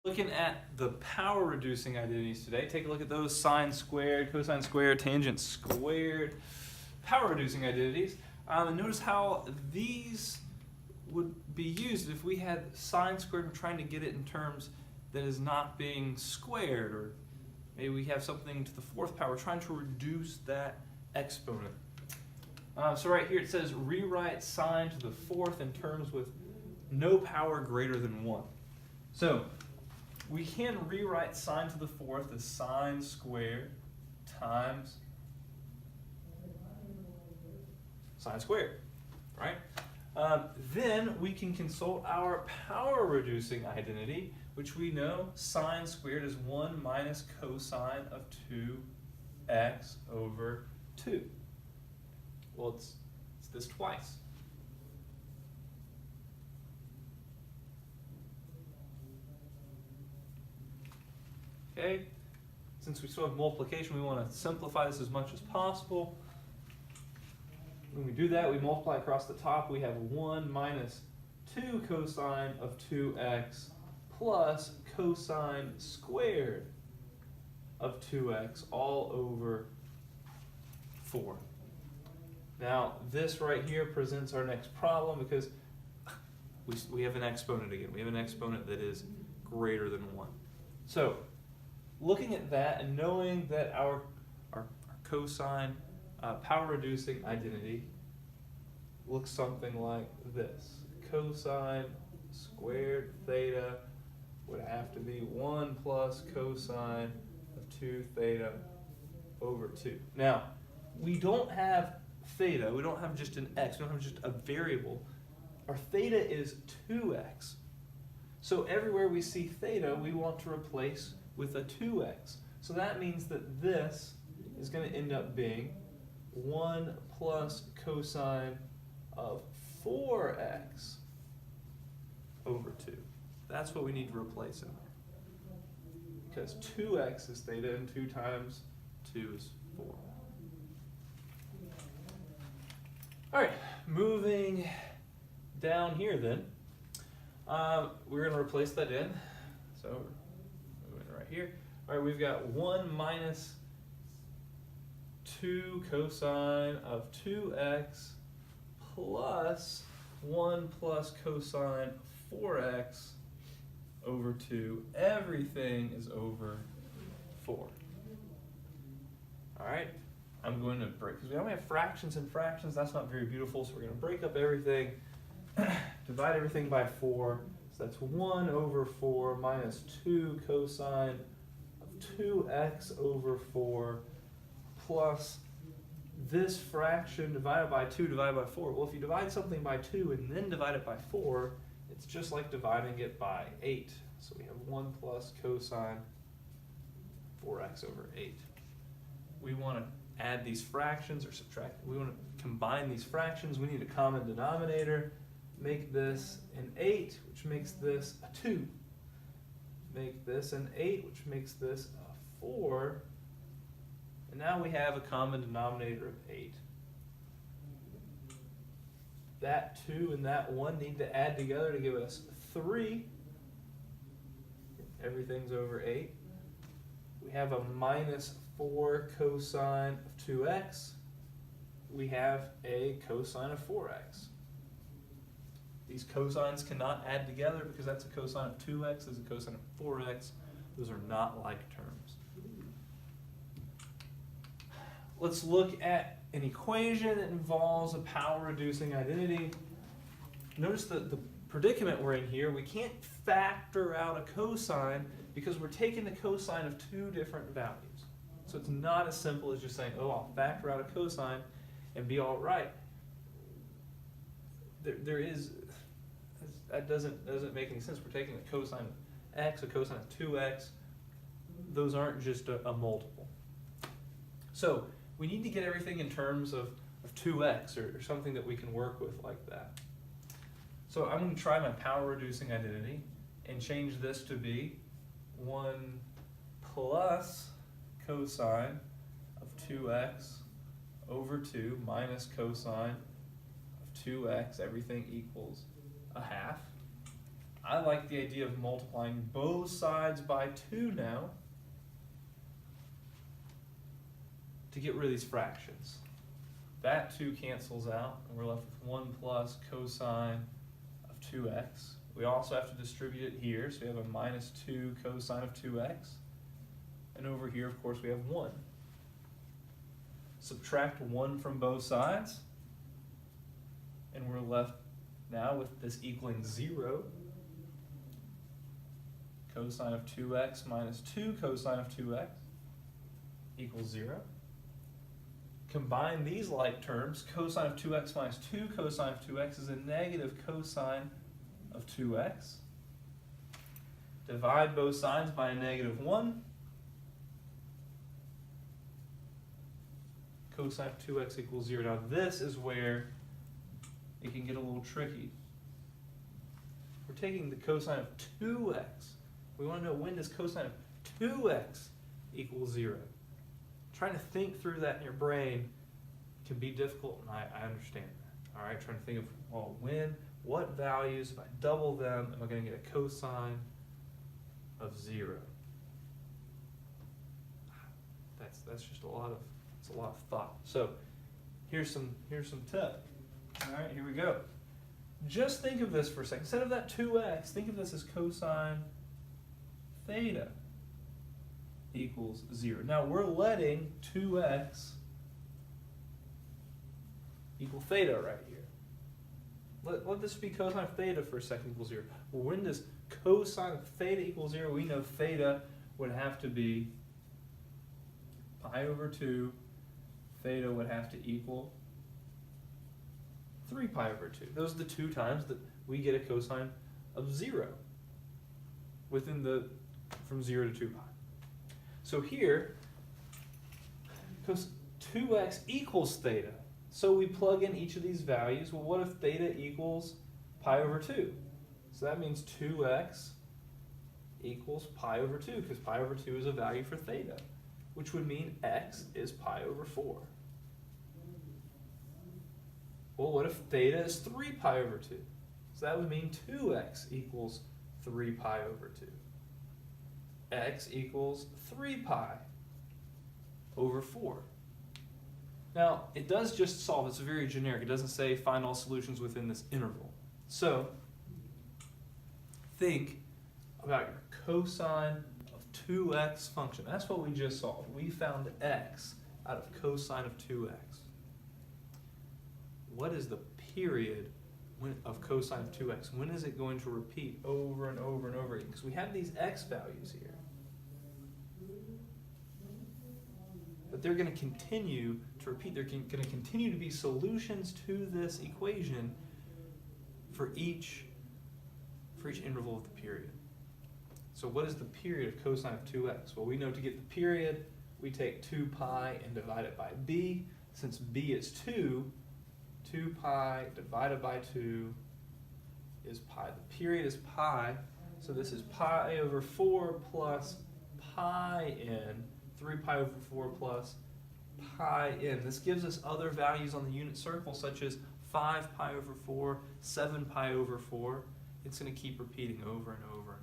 Looking at the power reducing identities today, take a look at those: sine squared, cosine squared, tangent squared, power reducing identities. And notice how these would be used if we had sine squared and we're trying to get it in terms that is not being squared, or maybe we have something to the fourth power, trying to reduce that exponent. So right here it says rewrite sine to the fourth in terms with no power greater than 1. So we can rewrite sine to the fourth as sine squared times sine squared, right? Then we can consult our power reducing identity, which we know sine squared is 1 minus cosine of 2x over 2. Well, it's this twice. Okay, since we still have multiplication, we want to simplify this as much as possible. When we do that, we multiply across the top. We have 1 minus 2 cosine of 2x plus cosine squared of 2x all over 4. Now, this right here presents our next problem because we have an exponent again. We have an exponent that is greater than 1. So, looking at that and knowing that our cosine power reducing identity looks something like this. Cosine squared theta would have to be 1 plus cosine of 2 theta over 2. Now, we don't have theta, we don't have just an x, we don't have just a variable. Our theta is 2x. So everywhere we see theta, we want to replace with a 2x. So that means that this is going to end up being 1 plus cosine of 4x over 2. That's what we need to replace in there. Because 2x is theta and 2 times 2 is 4. Alright, moving down here then, we're going to replace that in. So moving right here. Alright, we've got 1 minus 2 cosine of 2x plus 1 plus cosine 4x over 2. Everything is over 4. Alright, I'm going to break, because we only have fractions and fractions, that's not very beautiful, so we're going to break up everything, divide everything by 4. So that's 1 over 4 minus 2 cosine of 2x over 4 plus this fraction divided by 2 divided by 4. Well, if you divide something by 2 and then divide it by 4, it's just like dividing it by 8. So we have 1 plus cosine 4x over 8. We want to add these fractions or subtract. We want to combine these fractions. We need a common denominator. Make this an 8, which makes this a 2. Make this an 8, which makes this a 4. And now we have a common denominator of 8. That 2 and that 1 need to add together to give us 3. Everything's over 8. We have a minus 4 cosine of 2x. We have a cosine of 4x. These cosines cannot add together because that's a cosine of 2x, this is a cosine of 4x. Those are not like terms. Let's look at an equation that involves a power reducing identity. Notice that the predicament we're in here, we can't factor out a cosine because we're taking the cosine of 2 different values. So it's not as simple as just saying, oh, I'll factor out a cosine and be all right. That doesn't make any sense. We're taking a cosine of x, a cosine of 2x. Those aren't just a multiple. So we need to get everything in terms of 2x or something that we can work with like that. So I'm going to try my power reducing identity and change this to be 1 plus cosine of 2x over 2 minus cosine of 2x, everything equals a half. I like the idea of multiplying both sides by 2 now to get rid of these fractions. That 2 cancels out, and we're left with 1 plus cosine of 2x. We also have to distribute it here, so we have a minus 2 cosine of 2x. And over here, of course, we have 1. Subtract 1 from both sides, and we're left now with this equaling 0. Cosine of 2x minus 2 cosine of 2x equals 0. Combine these like terms. Cosine of 2x minus 2 cosine of 2x is a negative cosine of 2x. Divide both sides by a negative 1. Cosine of 2x equals 0. Now this is where it can get a little tricky. We're taking the cosine of 2x. We want to know, when does cosine of 2x equal 0? Trying to think through that in your brain can be difficult, and I understand that. All right, trying to think of, well, when, what values, if I double them, am I going to get a cosine of 0? That's just a lot of thought. So here's some tip. All right, here we go. Just think of this for a second. Instead of that 2x, think of this as cosine theta equals 0. Now we're letting 2x equal theta right here. Let this be cosine of theta for a second equals 0. Well, when does cosine of theta equal 0? We know theta would have to be pi over 2. Theta would have to equal 3 pi over 2. Those are the 2 times that we get a cosine of 0 within from 0 to 2 pi. So here, because 2x equals theta, so we plug in each of these values. Well, what if theta equals pi over 2? So that means 2x equals pi over 2, because pi over 2 is a value for theta, which would mean x is pi over 4. Well, what if theta is 3 pi over 2? So that would mean 2x equals 3 pi over 2. X equals 3 pi over 4. Now, it does just solve. It's very generic. It doesn't say find all solutions within this interval. So, think about your cosine of 2x function. That's what we just solved. We found x out of cosine of 2x. What is the period of cosine of 2x? When is it going to repeat over and over and over again? Because we have these x values here. But they're going to continue to repeat. They're going to continue to be solutions to this equation for each interval of the period. So what is the period of cosine of 2x? Well, we know to get the period, we take 2 pi and divide it by b. Since b is 2 pi divided by 2 is pi. The period is pi, so this is pi over 4 plus pi n, 3 pi over 4 plus pi n. This gives us other values on the unit circle, such as 5 pi over 4, 7 pi over 4. It's going to keep repeating over and over